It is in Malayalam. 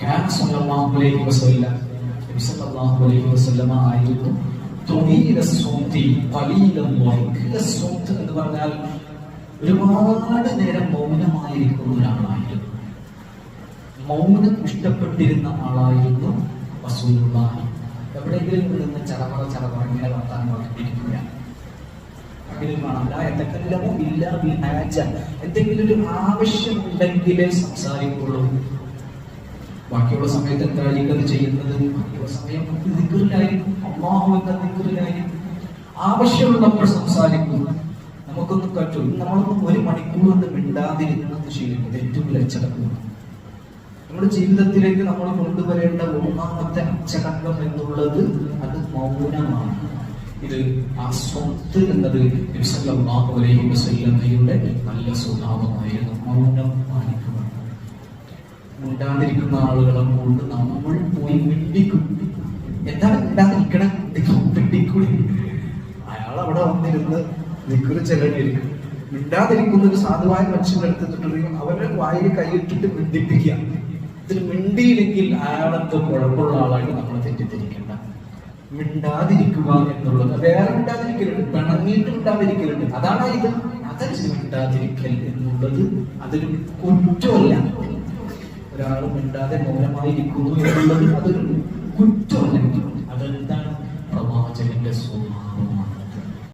കാന സല്ലല്ലാഹു അലൈഹി വസല്ലം നബി സല്ലല്ലാഹു അലൈഹി വസല്ലം ആയിരുന്നു തുനീല സ്വംതി ഖലീലൻ വഖില സ്വംത് എന്ന് പറഞ്ഞാൽ ഒരുപാട് നേരം മൗനമായിരിക്കുന്ന ഒരാളായിരുന്നു. മൗനം ഇഷ്ടപ്പെട്ടിരുന്ന ആളായിരുന്നു റസൂലുള്ളാഹി. എവിടെയെങ്കിലും നിന്ന് ചറവറ ഇങ്ങനെ വർത്താനം പറഞ്ഞിരിക്കുക. എന്തെങ്കിലും ഒരു ആവശ്യമുണ്ടെങ്കിലേ സംസാരിക്കുള്ളൂ. ബാക്കിയുള്ള സമയത്ത് എന്തായിരിക്കും അത് ചെയ്യുന്നത്? ബാക്കിയുള്ള സമയം ദിക്റിലായിരിക്കും, അല്ലാഹുവിന്റെ ദിക്റിലായിരിക്കും. ആവശ്യമുള്ളപ്പോൾ സംസാരിക്കും. നമുക്കൊന്നും പറ്റും. നമ്മളൊന്നും ഒരു മണിക്കൂർ കൊണ്ട് മിണ്ടാതിരിക്കുന്നത് ശീലിക്കുന്നത് ഏറ്റവും ലക്ഷണമാണ്. നമ്മുടെ ജീവിതത്തിലേക്ക് നമ്മൾ കൊണ്ടുവരേണ്ട ഒന്നാമത്തെ അച്ചടക്കം എന്നുള്ളത് അത് മൗനമാണ്. ഇത് ആ സ്വത്ത് എന്നത് നബി സല്ലല്ലാഹു അലൈഹി വസല്ലമയുടെ നല്ല സ്വഭാവമായിരുന്നു. മൗനം പാലിക്കുക. മിണ്ടാതിരിക്കുന്ന ആളുകളെ കൊണ്ട് നമ്മൾ പോയി മിണ്ടിക്കും. എന്താണ് മിണ്ടാതിരിക്കണേ? മിണ്ടിക്കൂടി. അയാൾ അവിടെ വന്നിരുന്ന് ദിക്റ് ചെല്ലണ്ടിരിക്കും. മിണ്ടാതിരിക്കുന്ന ഒരു സാധുവായ മനുഷ്യന്റെ അടുത്തിട്ടുണ്ടെങ്കിൽ അവരുടെ വായിൽ കൈയിട്ടിട്ട് മിണ്ടിപ്പിക്കുക. ഇതിൽ മിണ്ടിയില്ലെങ്കിൽ അയാളെന്തോ കുഴപ്പമുള്ള ആളായിട്ട് നമ്മൾ തെറ്റിദ്ധരിക്കേണ്ട. മിണ്ടാതിരിക്കുക എന്നുള്ളത് വേറെ മിണ്ടാതിരിക്കലുണ്ട്, പിണങ്ങിയിട്ട് മിണ്ടാതിരിക്കലുണ്ട്. അതാണ് ഇത്. അതല്ല മിണ്ടാതിരിക്കൽ എന്നുള്ളത് അതൊരു കുറ്റമല്ല. ഒരാൾ മിണ്ടാതെ മൗനമായിരിക്കുന്നു എന്നുള്ളത് അതൊരു കുറ്റമല്ല. അതെന്താണ്? പ്രവാചകന്റെ സ്വഭാവം.